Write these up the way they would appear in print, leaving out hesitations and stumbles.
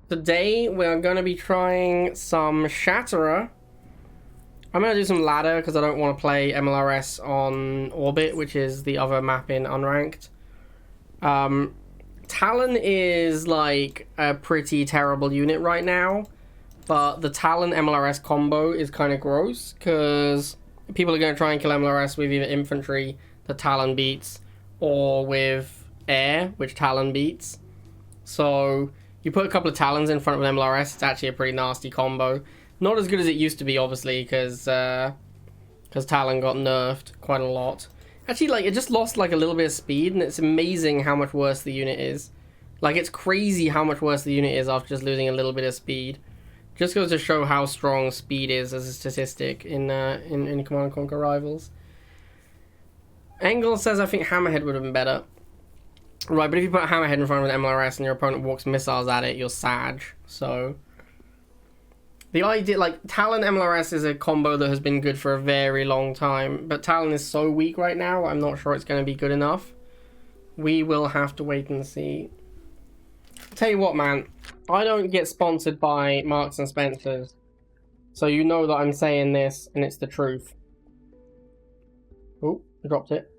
Today we're going to be trying some Shatterer. I'm going to do some ladder because I don't want to play MLRS on Orbit, which is the other map in Unranked. Talon is like a pretty terrible unit right now, but the Talon MLRS combo is kind of gross because people are going to try and kill MLRS with either infantry that Talon beats or with air, which Talon beats. So you put a couple of Talons in front of an MLRS, it's actually a pretty nasty combo. Not as good as it used to be, obviously, because Talon got nerfed quite a lot. Actually, like, it just lost, like, a little bit of speed, and it's amazing how much worse the unit is. Like, it's crazy how much worse the unit is after just losing a little bit of speed. Just goes to show how strong speed is as a statistic in Command & Conquer Rivals. Engel says, I think Hammerhead would have been better. Right, but if you put a Hammerhead in front of an MLRS and your opponent walks missiles at it, you're Sag, so... The idea, like, Talon MLRS is a combo that has been good for a very long time, but Talon is so weak right now, I'm not sure it's going to be good enough. We will have to wait and see. Tell you what, man, I don't get sponsored by Marks and Spencers, so you know that I'm saying this, and it's the truth. Oh, I dropped it.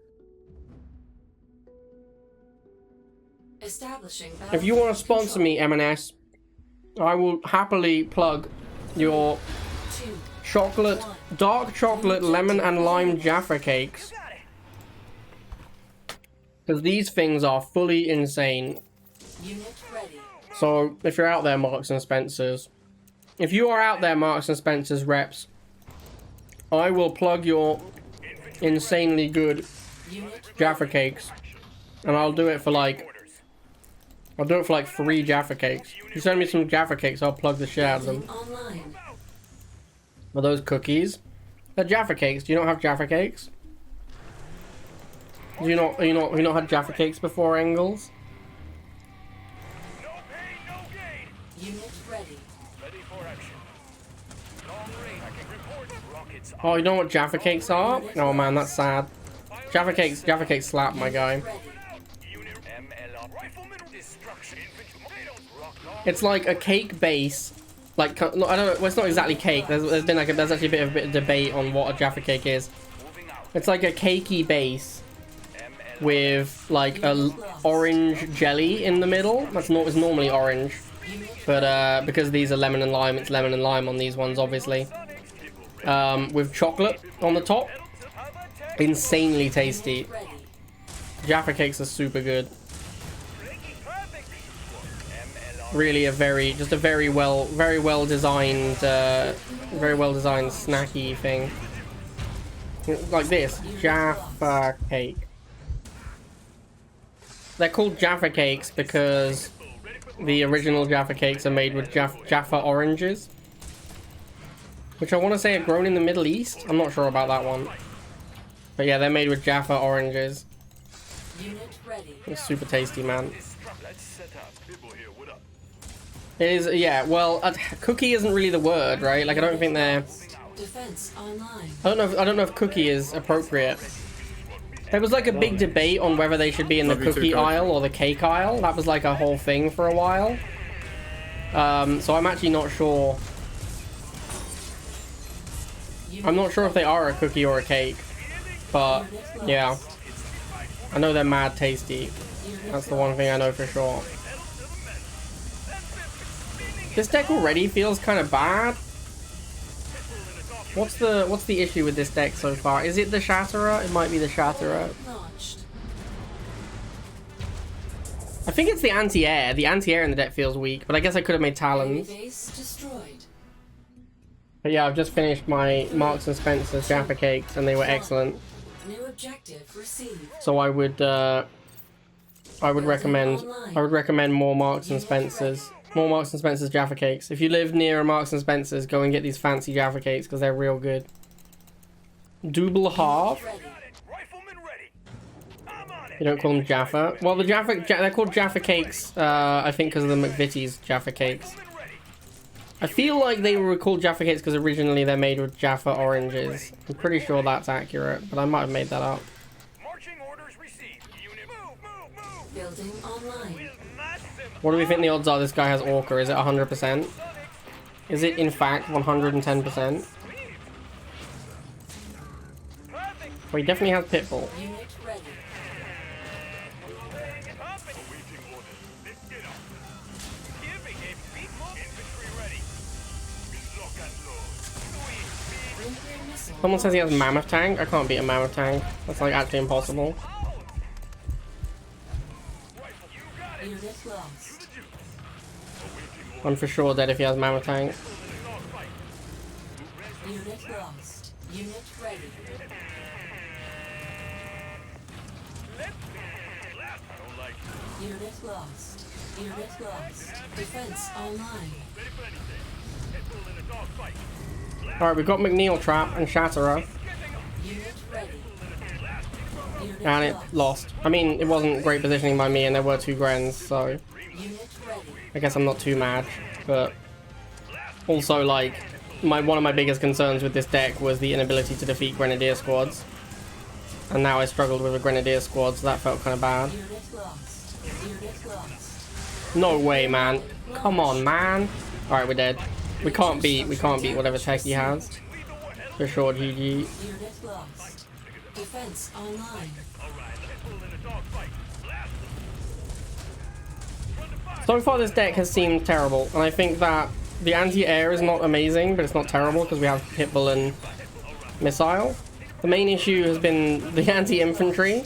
If you want to sponsor me, M&S, I will happily plug your dark chocolate, lemon and lime Jaffa cakes. Because these things are fully insane. So, if you're out there, Marks and Spencers, if you are out there, Marks and Spencers reps, I will plug your insanely good Jaffa cakes. And I'll do it for like... I'll do it for like 3 Jaffa cakes. If you send me some Jaffa cakes, I'll plug the shit out of them. Are those cookies? They're Jaffa cakes. Do you not have Jaffa cakes? Do you not? Have you not had Jaffa cakes before, Engels? No pain, no gain. Unit ready. Ready for action. Long range. I can report. Rockets. Oh, you know what Jaffa cakes are? Oh man, that's sad. Jaffa cakes slap, my guy. It's like a cake base, like, I don't know, well, it's not exactly cake. There's been like there's actually a bit of debate on what a Jaffa cake is. It's like a cakey base with like a orange jelly in the middle. It's normally orange, but because these are lemon and lime, it's lemon and lime on these ones, obviously. With chocolate on the top. Insanely tasty. Jaffa cakes are super good. Really a very well designed snacky thing. Like this, Jaffa Cake. They're called Jaffa Cakes because the original Jaffa Cakes are made with Jaffa oranges, which I want to say are grown in the Middle East. I'm not sure about that one. But yeah, they're made with Jaffa oranges. It's super tasty, man. It is, yeah, well, cookie isn't really the word, right? Like, I don't think they're... I don't know if cookie is appropriate. There was like a big debate on whether they should be in the cookie aisle or the cake aisle. That was like a whole thing for a while. So I'm actually not sure. I'm not sure if they are a cookie or a cake. But, yeah. I know they're mad tasty. That's the one thing I know for sure. This deck already feels kind of bad. What's the issue with this deck so far? Is it the Shatterer? It might be the Shatterer. I think it's the anti-air. The anti-air in the deck feels weak, but I guess I could have made Talons. But yeah, I've just finished my Marks and Spencer's Jaffa Cakes, and they were excellent. So I would recommend more Marks and Spencer's. More Marks and Spencer's Jaffa Cakes. If you live near a Marks and Spencer's, go and get these fancy Jaffa Cakes because they're real good. Double half. You don't call them Jaffa. Well, the they're called Jaffa Cakes, I think because of the McVitie's Jaffa Cakes. I feel like they were called Jaffa Cakes because originally they're made with Jaffa oranges. I'm pretty sure that's accurate, but I might have made that up. Marching orders received. Unit move. Building online. What do we think the odds are this guy has Orca? Is it 100%? Is it in fact 110%? Well, he definitely has Pitbull. Unit ready. Nuclear missile. Someone says he has Mammoth Tank. I can't beat a Mammoth Tank. That's like actually impossible. Unit lost. I'm for sure dead if he has Mammoth Tank. Unit lost. Unit ready. Unit lost. Unit lost. Defense online. Alright, we've got McNeil Trap and Shatterer. Unit ready. Unit And it lost. I mean, it wasn't great positioning by me and there were 2 Grens, so Unit ready. I guess I'm not too mad. But also, like, one of my biggest concerns with this deck was the inability to defeat Grenadier squads. And now I struggled with a Grenadier squad, so that felt kind of bad. Unit lost. Unit lost. No way, man. Come on, man. Alright, we're dead. We can't beat whatever tech he has. For sure, GG. Unit lost. Defense online. So far this deck has seemed terrible, and I think that the anti-air is not amazing, but it's not terrible because we have Pitbull and Missile. The main issue has been the anti-infantry.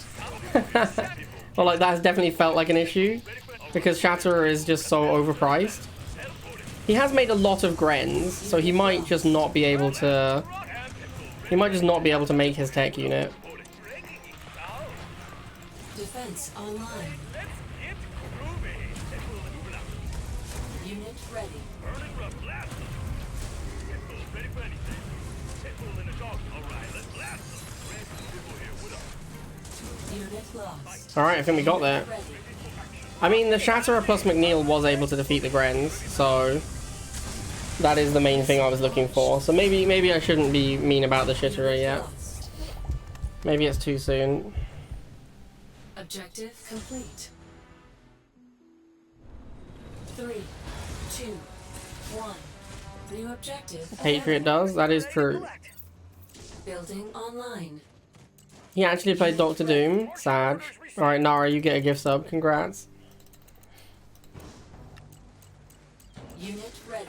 Well, like, that has definitely felt like an issue because Shatterer is just so overpriced. He has made a lot of Grens, so he might just not be able to... He might just not be able to make his tech unit. Defense online. Unit ready. Unit lost. Alright, I think we got there. Ready. I mean, the Shatterer plus McNeil was able to defeat the Grens, so... That is the main thing I was looking for. So maybe I shouldn't be mean about the Shatterer yet. Lost. Maybe it's too soon. Objective complete. 3, 2, 1. New objective. Patriot does, that is true. Building online. He actually played Doctor Doom. Sad. Alright, Nara, you get a gift sub. Congrats. Unit ready.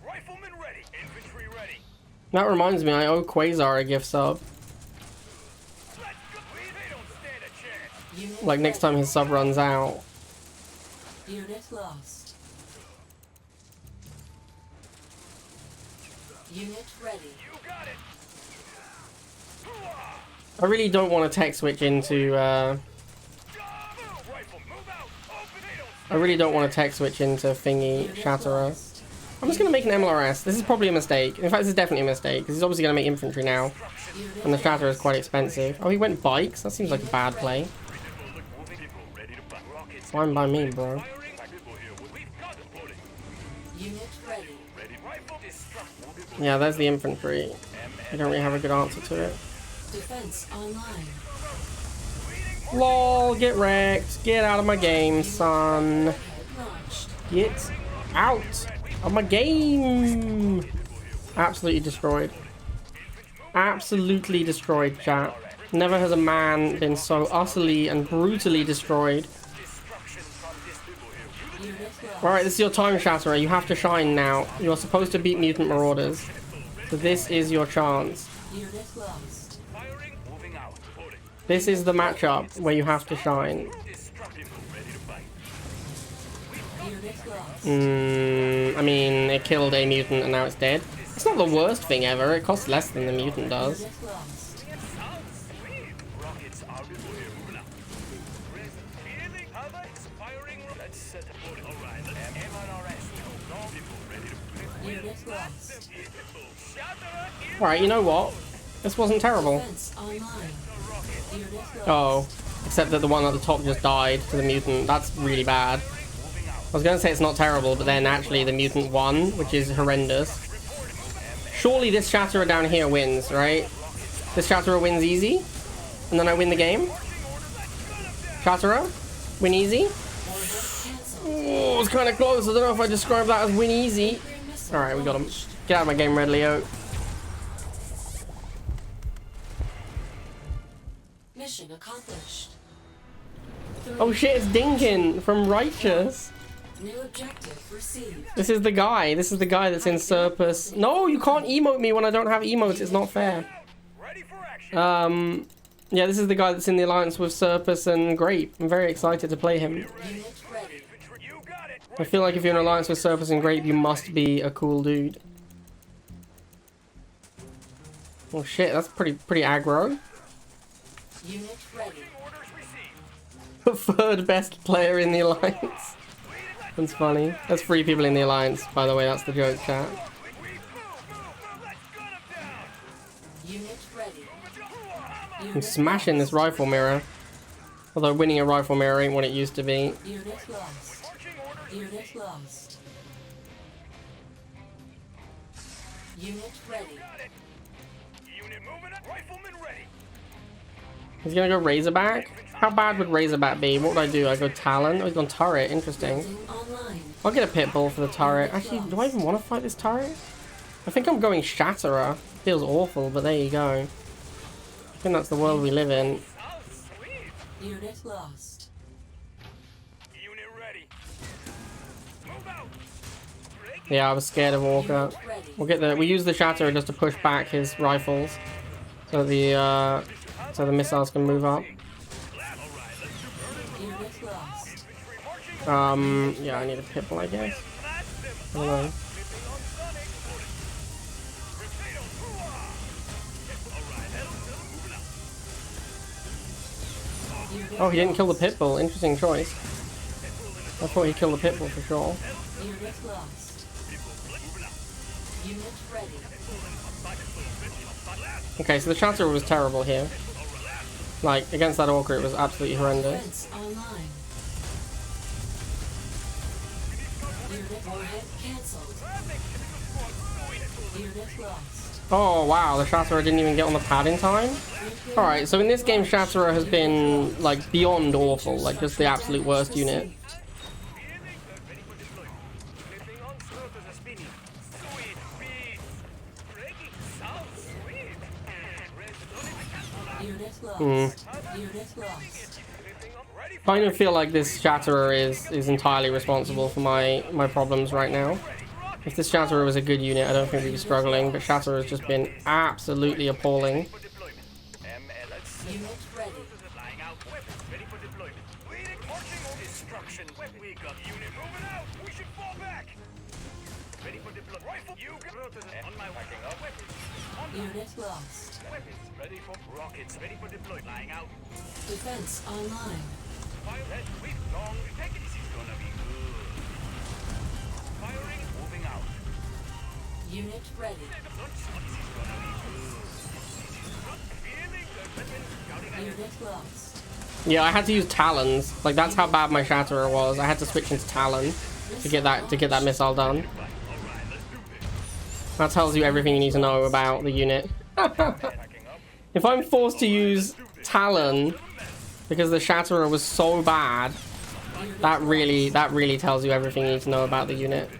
Rifleman ready. Infantry ready. That reminds me, I owe Quasar a gift sub. They don't stand a chance. Unit Like, next time his sub runs out. Unit lost. Unit ready. You got it. I really don't want to tech switch into, I really don't want to tech switch into thingy Unit Shatterer. lost. I'm just going to make an MLRS. This is probably a mistake. In fact, this is definitely a mistake, because he's obviously going to make infantry now. Unit And the Shatterer is quite expensive. Oh, he went bikes? That seems like a bad play. Fine by me, bro. Unit ready. Yeah, there's the infantry. I don't really have a good answer to it. Defense online. LOL, get wrecked. Get out of my game, son. Launched. Get out of my game. Absolutely destroyed. Absolutely destroyed, chat. Never has a man been so utterly and brutally destroyed. Unit lost. Alright, this is your time, Shatterer. You have to shine now. You're supposed to beat Mutant Marauders. So this is your chance. Unit lost. This is the matchup where you have to shine. Unit lost. I mean, it killed a mutant and now it's dead. It's not the worst thing ever. It costs less than the mutant does. Unit lost. Unit lost. Alright, you know what? This wasn't terrible. Defense online. Unit lost. Oh, except that the one at the top just died to the mutant. That's really bad. I was going to say it's not terrible, but then actually the mutant won, which is horrendous. Surely this Shatterer down here wins, right? This Shatterer wins easy, and then I win the game. Shatterer, win easy. was kind of close. I don't know if I describe that as win easy. Alright, we got him. Get out of my game, Red Leo. Mission accomplished. Oh shit, it's Dinkin from Righteous. New objective received. This is the guy. This is the guy that's in Surplus. No, you can't emote me when I don't have emotes. It's not fair. Ready for action. Yeah, this is the guy that's in the alliance with Surplus and Grape. I'm very excited to play him. Unit ready. You got it. I feel like if you're in an alliance with Surplus and Grape, you must be a cool dude. Oh shit, that's pretty aggro. Unit ready. Orders received. Third best player in the alliance. That's funny. That's 3 people in the alliance, by the way. That's the joke, chat. Let's gun him down. Unit ready. I'm smashing this rifle mirror. Although winning a rifle mirror ain't what it used to be. Unit lost. Marching orders. Unit lost. Unit ready. Got it. Unit moving up. Rifleman ready. He's gonna go Razorback? How bad would Razorback be? What would I do? I go Talon? Oh, he's gone Turret. Interesting. Building online. I'll get a Pitbull for the turret. Actually, do I even want to fight this turret? I think I'm going Shatterer. Feels awful, but there you go. I think that's the world we live in. Oh, sweet. Unit lost. Unit ready. Move out. Yeah, I was scared of Orca. Unit ready. We use the Shatterer just to push back his rifles, so the missiles can move up. Unit lost. Yeah, I need a Pitbull, I guess. I don't know. Unit Oh, he didn't kill the Pitbull. Interesting choice. I thought he'd kill the Pitbull for sure. Unit lost. Unit ready. Okay, so the Shatterer was terrible here. Like, against that Orca, it was absolutely horrendous. Defense online. Unit warhead cancelled. Unit lost. Oh, wow, the Shatterer didn't even get on the pad in time? Alright, so in this game, Shatterer has been, like, beyond awful. Like, just the absolute worst unit. Unit lost. Unit lost. I kind of feel like this Shatterer is entirely responsible for my problems right now. If this Shatterer was a good unit, I don't think we'd be struggling, but Shatterer has just been absolutely appalling. Unit ready. Flying out. Weapons ready for deployment. Leading marching on destruction. We got unit moving out. We should fall back. Ready for deployment. Rifle. You got on my backing up. Weapons. Unit lost. Weapons ready for rockets. Ready for deployment. Flying out. Defense online. Fire red. We've long. Take it. This is gonna be good. Firing. Moving out. Unit ready. This is gonna be good. Feeling the weapons. Shouting at Unit lost. Yeah, I had to use Talons. Like, that's how bad my Shatterer was. I had to switch into Talon to get that missile done. That tells you everything you need to know about the unit. If I'm forced to use Talon because the Shatterer was so bad, that really tells you everything you need to know about the unit.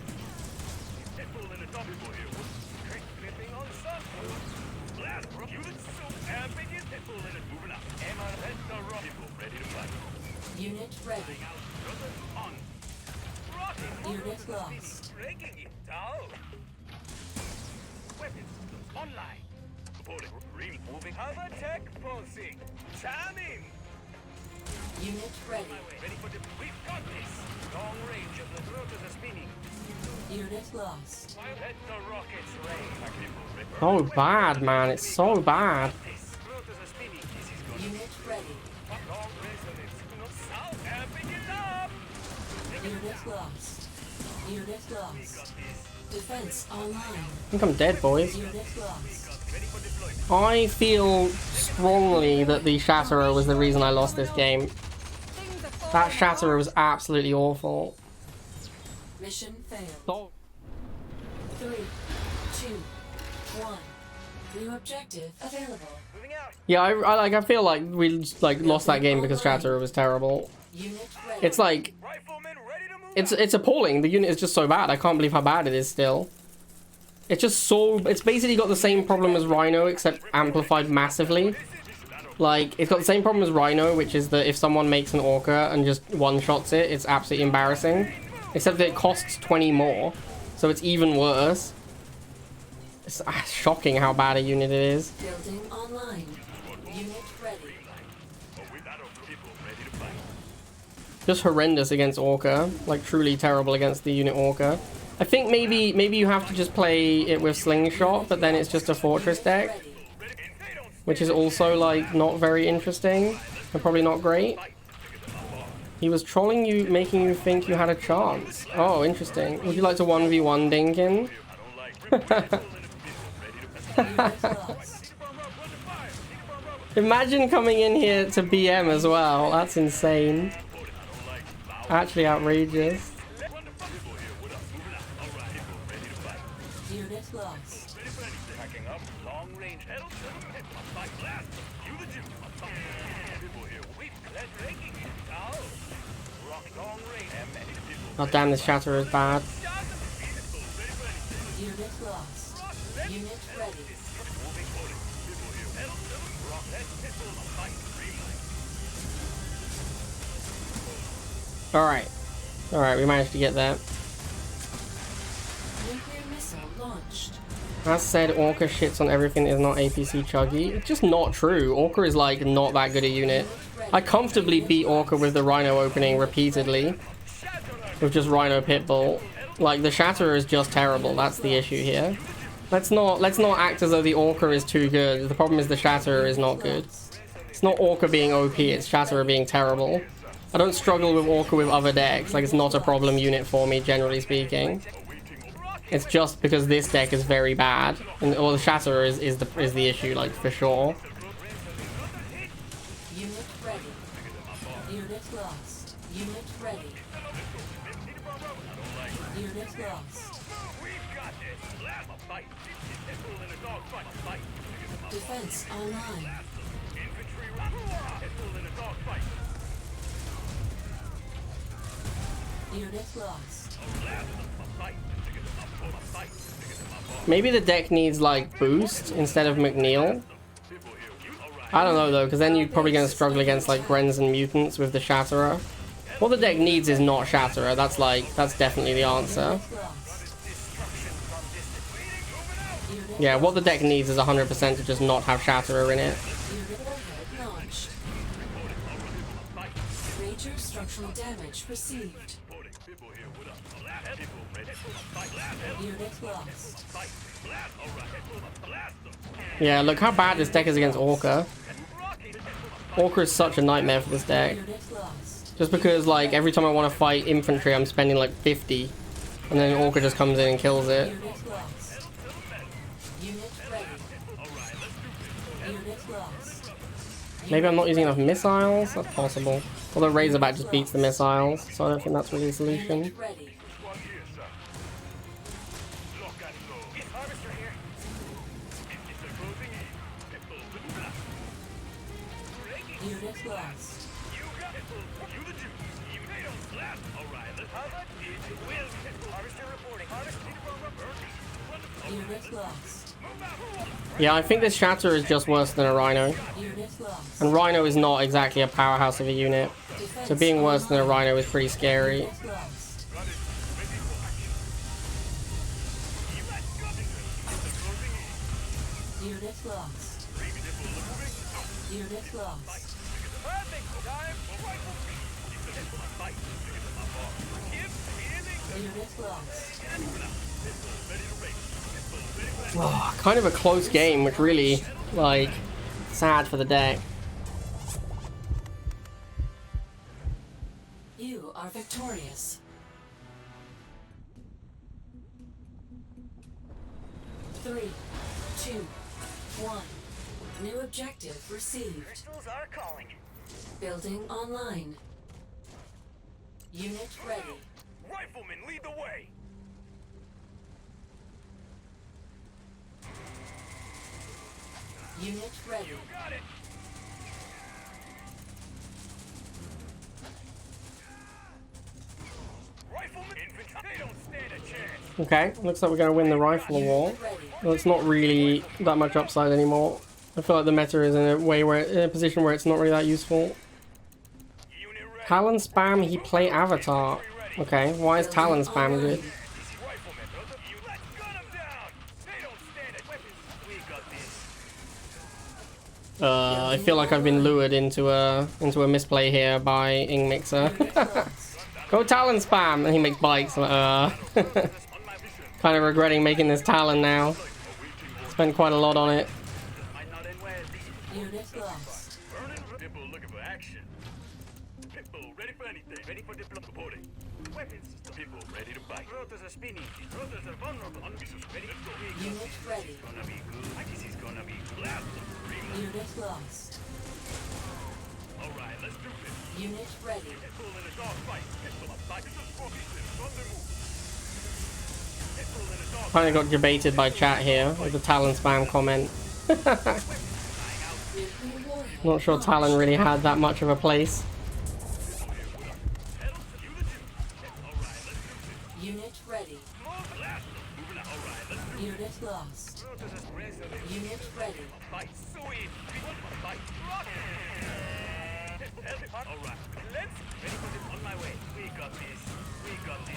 Unit ready. Unit lost. Breaking it down. Weapons online. Supporting. Removing. Hover tech pulsing. Jamming. Unit ready. Ready for the. We've got this. Long range of the rotors are spinning. Unit lost. Let the rockets rain. So bad, man. It's so bad. This. Rotors are spinning. This is good. Unit ready. Long resonance. South. Amping it up. Unit lost. Unit lost. Defense online. I think I'm dead, boys. Unit lost. I feel strongly that the Shatterer was the reason I lost this game. That Shatterer was absolutely awful. Mission failed. Oh. 3, 2, 1. New objective available. Moving out. Yeah, I feel like we lost that game because Shatterer was terrible. Unit ready. It's like Riflemen ready to move It's appalling. The unit is just so bad. I can't believe how bad it is still. It's just so... It's basically got the same problem as Rhino, except amplified massively. Like, it's got the same problem as Rhino, which is that if someone makes an Orca and just one-shots it, it's absolutely embarrassing. Except that it costs 20 more, so it's even worse. It's shocking how bad a unit it is. Building online. Unit ready. Just horrendous against Orca. Like, truly terrible against the unit Orca. I think maybe you have to just play it with Slingshot, but then it's just a Fortress deck. Which is also, like, not very interesting. And probably not great. He was trolling you, making you think you had a chance. Oh, interesting. Would you like to 1v1 Dinkin? Imagine coming in here to BM as well. That's insane. Actually outrageous. Unit lost. Packing up. Long range. You the Jew. Long range. Oh damn, this Shatterer is bad. Unit lost. Unit ready. Alright, we managed to get that. Nuclear missile launched. As said, Orca shits on everything that is not APC chuggy. It's just not true. Orca is like not that good a unit. I comfortably beat Orca with the Rhino opening repeatedly. With just Rhino Pitbull. Like, the Shatterer is just terrible. That's the issue here. Let's not act as though the Orca is too good. The problem is the Shatterer is not good. It's not Orca being OP, it's Shatterer being terrible. I don't struggle with Orca with other decks. Like, it's not a problem unit for me, generally speaking. It's just because this deck is very bad. And, or the Shatterer is the issue, like, for sure. Unit ready. Unit lost. Unit ready. Unit lost. Defense online. Unit lost. Maybe the deck needs, like, boost instead of McNeil. I don't know, though, because then you're probably going to struggle against, like, Grens and Mutants with the Shatterer. What the deck needs is not Shatterer. That's definitely the answer. Yeah, what the deck needs is 100% to just not have Shatterer in it. Unit launched. Major structural damage received. Unit lost. Yeah, look how bad this deck is against Orca. Orca is such a nightmare for this deck. Unit lost. Just because, like, every time I want to fight infantry, I'm spending, like, 50. And then Orca just comes in and kills it. Unit lost. Unit ready. Unit lost. Maybe I'm not using enough missiles? That's possible. Although Razorback just beats the missiles, so I don't think that's really a solution. Unit ready. Unit lost. Unit lost. Yeah, I think this Shatter is just worse than a Rhino. Unit lost. And Rhino is not exactly a powerhouse of a unit. So being worse than a Rhino is pretty scary. Unit lost. Unit lost. Unit lost. Unit lost. Oh, kind of a close game, which really, like, sad for the deck. You are victorious. 3, 2, 1. New objective received. Crystals are calling. Building online. Unit ready. Riflemen, lead the way. Unit ready. Got it. Okay, looks like we're gonna win the rifle war. Well, it's not really that much upside anymore. I feel like the meta is in a position where it's not really that useful. Talon spam, he play avatar. Okay, why is Talon spam good? I feel like I've been lured into a misplay here by Ing Mixer. Go Talon spam, and he makes bikes. Kind of regretting making this Talon now. Spent quite a lot on it. Unit lost. Pitbull looking for action. Pitbull ready for anything. Ready for deployment. Weapons. Pitbull ready to bite. Rotas are spinning. Rotas are vulnerable. Ready to go. Unit ready. Gonna be good. I guess he's gonna be blast. Unit lost. Alright, let's do this. Unit ready. Pitbull in a dog fight. Pitbull up back. This is Scorpion. On the move. Pitbull in a dog Kind of got debated by chat here with the Talon spam comment. Not sure Talon really had that much of a place. Unit ready. Unit lost. Unit ready. fight. Sweet. Fight. Alright. Let's ready for this on my way. We got this. We got this.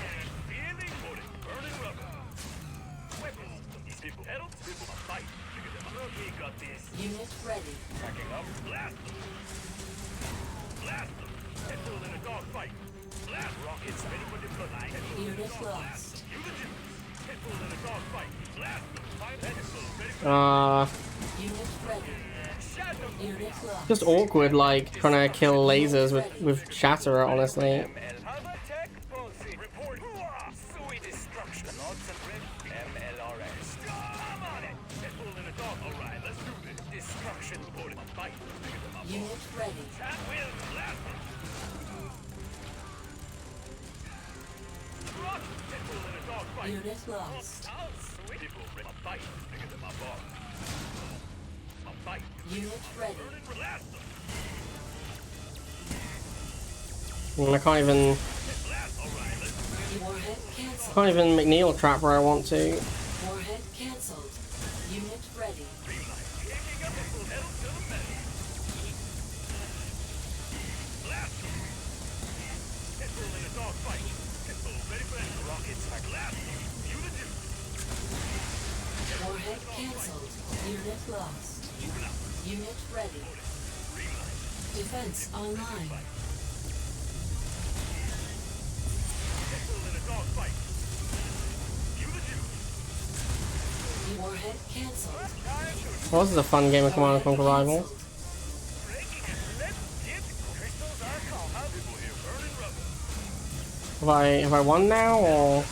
Feeling for it. Burning rubber. Weapons. These people. Pedals. People are fight. We got this. Unit ready. Backing up. Blast them. Blast them. Pitbull in a dog fight. Blast rockets ready for deployment. Unit lost. You the juice. Pitbull in a dog fight. Blast them. Fight Pitbull ready for Unit ready. shadow. Unit lost. Just awkward, like trying to kill lasers with Shatterer, honestly. Avatech policy. Report. Sui destruction. Lots of red. MLRS. I'm on it. Pitbull in a dog. Alright, let's do this. Destruction. Reported. Fight. Unit ready. That will blast them. Rock. Pitbull in a dog fight. Unit lost. Pitbull ready. Fight. Bigger than my boss. Fight. Unit ready. Blast them. And I can't even Warhead cancelled. McNeil trap where I want to. Warhead cancelled. Unit ready. Kicking up Pitbull pedal to the metal. Blast them. Pitbull in a dog fight. Pitbull ready for any rockets. Blast them. You the juice. Warhead cancelled. Unit lost. Unit ready. Defense online. Pitbull in a dog fight. You the juice. Warhead cancelled. Well, this is a fun game of Command & Conquer Rivals. Breaking it. Let's get crystals are called. Pitbull here. Burning rubber. Have I won now or?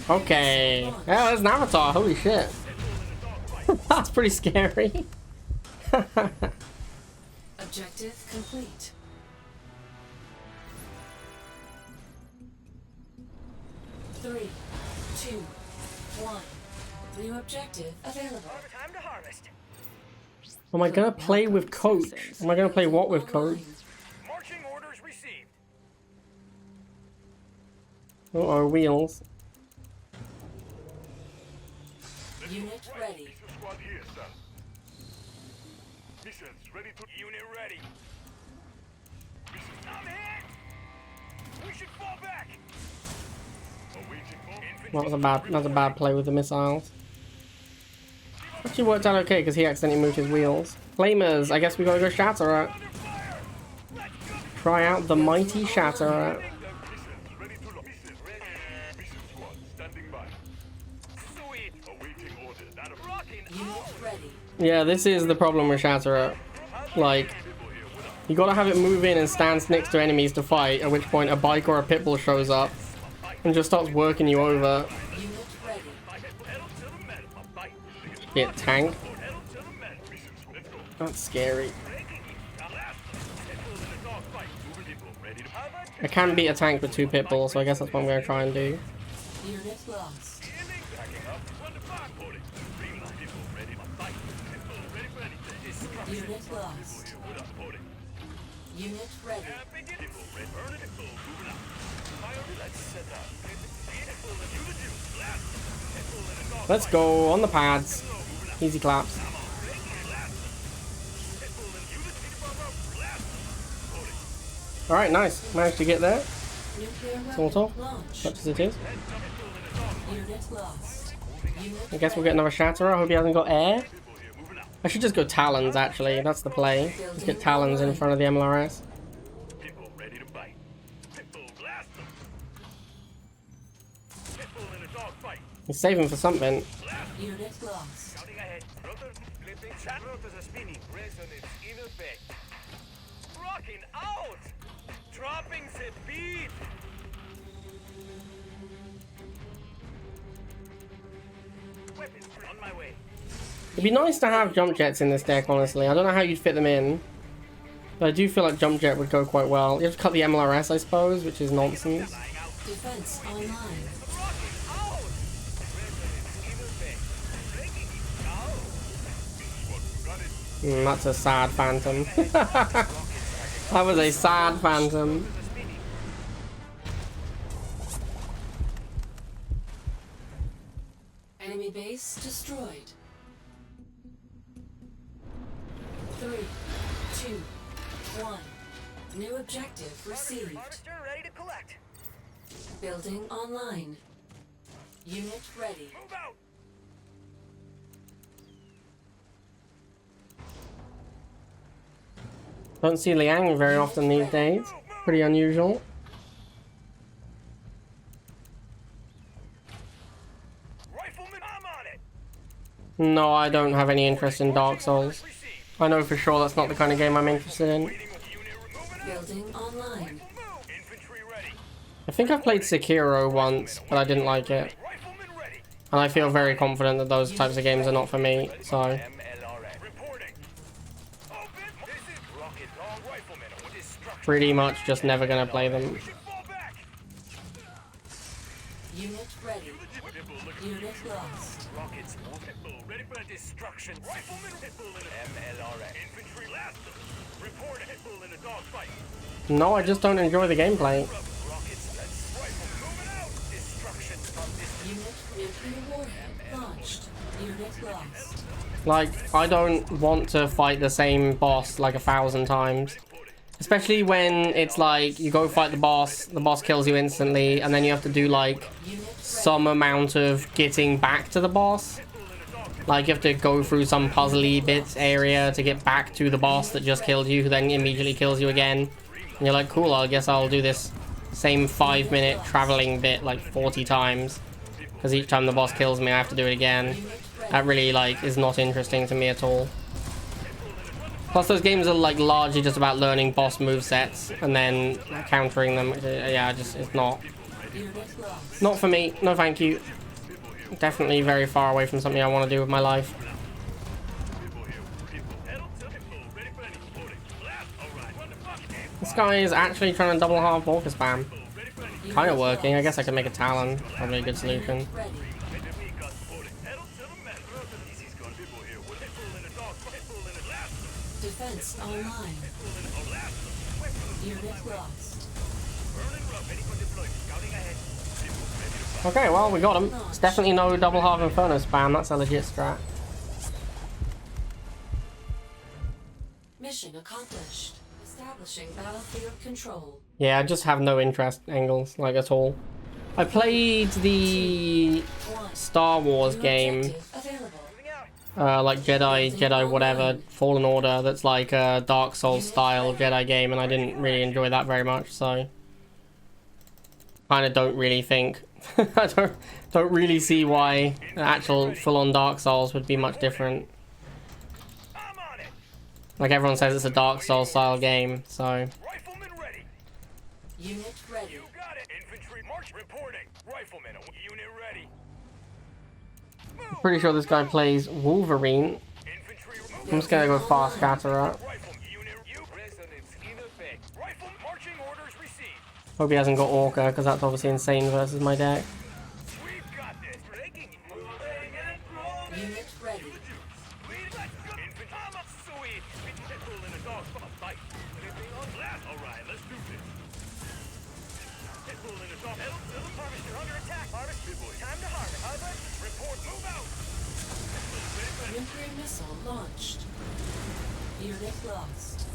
Okay. Yeah, there's an avatar. Holy shit. That's pretty scary. Objective complete. Three, two, one. New objective available. Time to harvest. Am I gonna play with coach? Am I gonna play what with coach? Marching orders received. Oh, wheels. Unit ready. Squad here, sir. Missions ready to. Unit ready. I'm hit. We should fall back. Awaiting for infantry. That was a bad play with the missiles. Actually worked out okay because he accidentally moved his wheels. Flamers, I guess we gotta go Shatterer. Try out the mighty Shatterer. Missions ready to lock. Mission squad standing by. Sweet. Awaiting orders. Out of rocking. Unit ready. Yeah, this is the problem with Shatterer. Like, you gotta have it move in and stand next to enemies to fight, at which point a bike or a pitbull shows up and just starts working you over. Unit ready. Shit, tank. That's scary. I can beat a tank with 2 pitbulls, so I guess that's what I'm gonna try and do. Unit lost. Unit lost. Unit ready. Let's set up. Let's go on the pads. Easy claps. Alright, nice. Managed to get there. Sort of. Such as it is. I guess we'll get another Shatterer. I hope he hasn't got air. I should just go Talons, actually. That's the play. Just get Talons in front of the MLRS. Pitbull ready to bite. Pitbull blast them. Pitbull in a dog fight. He's saving for something. Unit lost. Scouting ahead. Rotor flipping. Chat rotors are spinning. Resonance in effect. Rocking out. Dropping the beat. Weapons on my way. It'd be nice to have jump jets in this deck, honestly. I don't know how you'd fit them in, but I do feel like jump jet would go quite well. You have to cut the MLRS, I suppose, which is nonsense. Defense online. That's a sad phantom. That was a sad phantom. Enemy base destroyed. 3, 2, 1. New objective received. Harvester ready to collect. Building online. Unit ready. Move out. Don't see Liang very often these days. Pretty unusual. Rifleman, I'm on it. No, I don't have any interest in Dark Souls. I know for sure that's not the kind of game I'm interested in. Building online. Infantry ready. I think I've played Sekiro once, but I didn't like it. Rifleman ready. And I feel very confident that those types of games are not for me, so... MLRS reporting. Open. This is rocket dog rifleman with destruction. pretty much just never gonna play them. We should fall back. Unit ready. Unit lost. Rockets. Pitbull ready for destruction. Rifleman. Pitbull in a MLRS. Infantry last. Report Pitbull in a dogfight. No, I just don't enjoy the gameplay. Rockets. Let's rifle moving out. Destruction from this. Unit nuclear warhead launched. Unit lost. Like, I don't want to fight the same boss like 1,000 times. Especially when it's like, you go fight the boss kills you instantly, and then you have to do like some amount of getting back to the boss. Like, you have to go through some puzzly bits area to get back to the boss that just killed you, who then immediately kills you again. And you're like, cool, I guess I'll do this same 5-minute traveling bit like 40 times. Because each time the boss kills me, I have to do it again. That really, like, is not interesting to me at all. Plus, those games are, like, largely just about learning boss movesets and then countering them. Yeah, just, it's not for me. No thank you. Definitely very far away from something I want to do with my life. This guy is actually trying to double half Orca spam. Kind of working. I guess I could make a Talon. Probably a good solution. Defense online. Unit lost. Okay, well, we got him. It's definitely no double half Inferno spam. That's a legit strat. Mission accomplished. Establishing battlefield control. Yeah, I just have no interest, Engels, like, at all. I played the Star Wars game, like Jedi whatever, Fallen Order, that's like a Dark Souls style Jedi game, and I didn't really enjoy that very much, so... Kinda don't really think... I don't really see why an actual full-on Dark Souls would be much different. Like, everyone says it's a Dark Souls style game, so... Rifleman ready. Unit ready. You got it. Infantry march reporting. Rifleman unit ready. Pretty sure this guy plays Wolverine. Infantry I'm just gonna go fast Shatterer. rifle unit. You resonance in effect. Rifle marching orders received. Hope he hasn't got Orca, because that's obviously insane versus my deck. We've got this. Breaking. Unit ready. Sweet. Pitbull in a dog from a fight. Anything on blast? All right, let's do this. Pitbull in a dog. Harvester under attack. Harvest. Time to harvest. Harvest. Report. Move out. Nuclear missile launched. Unit lost.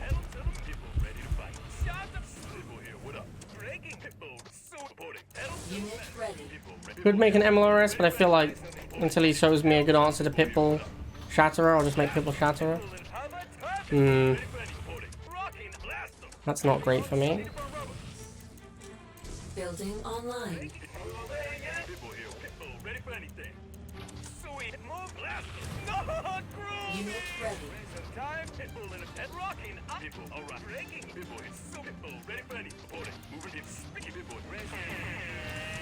Pedal to the people ready to fight. Shot the people here. What up? Breaking people. So reporting. Pedal to Unit ready. people ready. Could make an MLRS, but I feel like until he shows me a good answer to Pitbull Shatterer, I'll just make Pitbull Shatterer. Hmm. That's not great for me. Building online. People here. People ready for anything. Sweet. Move blast. No, crew. Unit ready. Time. People in a head rocking. People. All right. Breaking. People. It's so people ready for any. Reporting. Moving in. Speaking. People ready.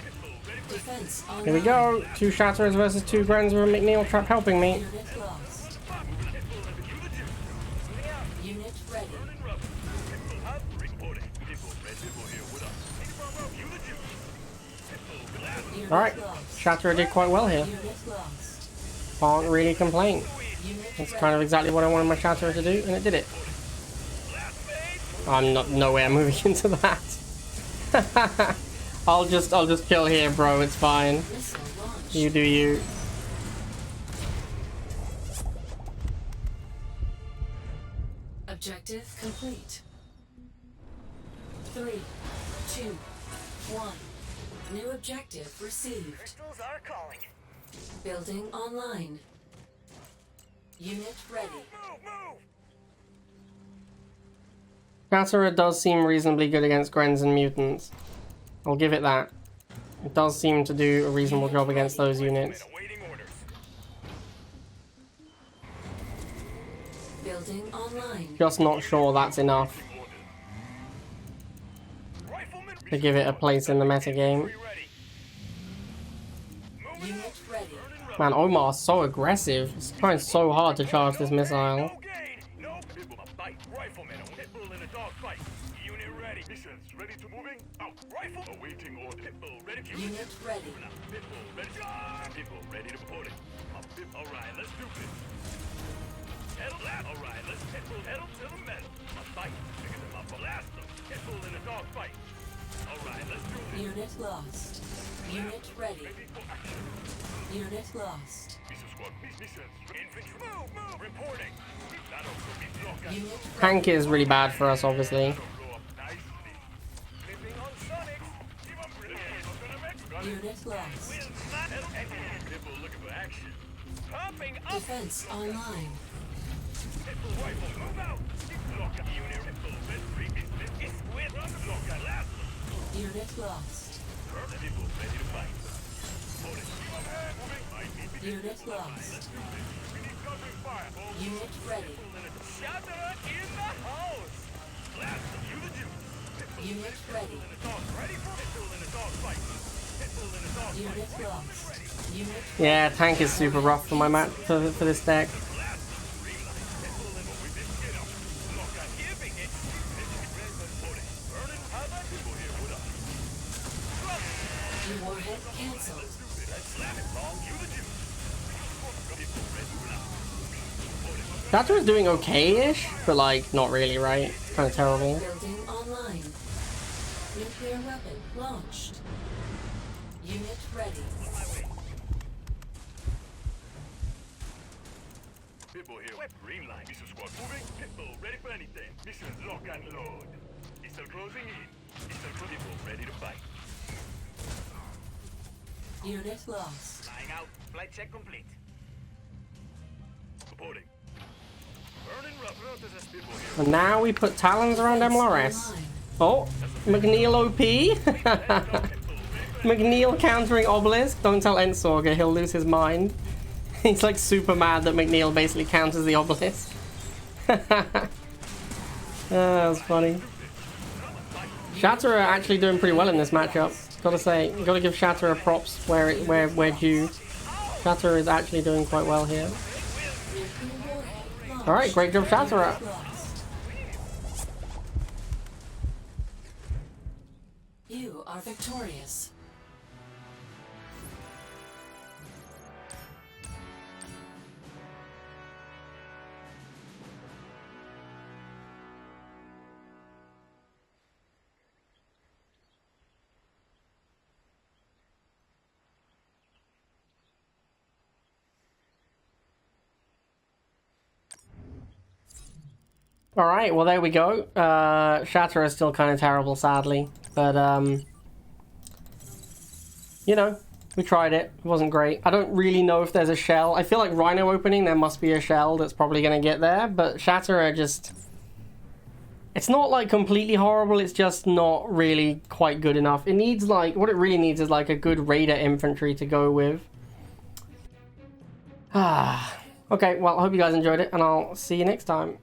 People ready for Defense online. Here we go. 2 Shatterers versus 2 Grens with a McNeil trap helping me. Unit lost. Unit ready. Unit Alright. lost. Shatterer did quite well here. Unit lost. Can't really complain. Unit That's ready. kind of exactly what I wanted my Shatterer to do, and it did it. I'm not nowhere moving into that. I'll just kill here, bro. It's fine. Missile launched. You do you. Objective complete. 3, 2, 1. New objective received. Crystals are calling. Building online. Unit ready. Move, move. Shatterer does seem reasonably good against Grens and mutants. I'll give it that. It does seem to do a reasonable job against those units. Awaiting orders. Building online. Just not sure that's enough Rifleman. to give it a place in the metagame. Ready. Unit ready. Man, Omar's so aggressive. It's trying so hard to charge this missile. No gain. No people. A fight. Rifleman. Pitbull in a dog fight. Unit ready. Missions ready to moving. Out. Rifle. Awaiting order. Pitbull ready to Unit ready. Pitbull ready. Pitbull ready to put it. All right, let's do this. Pedal last. All right, let's Pitbull pedal to the metal. A fight. Bigger than my blast them. Pitbull in a dog fight. All right, let's do this. Unit lost. Unit ready. Ready for action. Unit lost. Mission squad. Missions. Infantry. Move, move. Reporting. That'll be blocked. Unit ready. Tank is really bad for us, obviously. Blow up nicely. Living on Sonics. Give up. Unit lost. Pitbull looking for action. Popping up. Defense online. Pitbull rifle. Move out. Block up. Unit. Pitbull. It's with. Block up. Last. Unit lost. Pitbull ready to fight. Hold it. Unit lost. Unit ready. Shatterer in the house. Blast them. You the juice. Unit ready. Dog ready for Pitbull in a dog fight. Pitbull in a dog fight. Unit lost. Unit Yeah, tank is super rough for my match for this deck. Giving it. Burning cover. People here. What up? warhead cancelled. Slam it long. You the juice. Pitbull ready. Shatterer's doing okay-ish, but like, not really, right? It's kind of terrible. Building online. Nuclear weapon launched. Unit ready. Pitbull here. Green line. Mission squad moving. Pitbull ready for anything. Missions lock and load. Missile closing in. Missile Pitbull ready to fight. Unit lost. Flying out. Flight check complete. Reporting. Burning rough. Pitbull here. And now we put Talons around MLRS. Online. Oh, McNeil OP. McNeil countering Obelisk. Don't tell Ensorger, he'll lose his mind. He's like super mad that McNeil basically counters the Obelisk. That was funny. Shatterer actually doing pretty well in this matchup. Gotta say, gotta give Shatterer props where due. Shatterer is actually doing quite well here. Nuclear warhead launched. Alright, great job, Shatterer. Lost. You are victorious. Alright, well there we go. Shatterer is still kind of terrible, sadly. But, you know, we tried it. It wasn't great. I don't really know if there's a shell. I feel like Rhino opening, there must be a shell that's probably going to get there. But Shatterer just... It's not, like, completely horrible. It's just not really quite good enough. It needs, like... What it really needs is, like, a good Raider infantry to go with. Ah. Okay, well, I hope you guys enjoyed it, and I'll see you next time.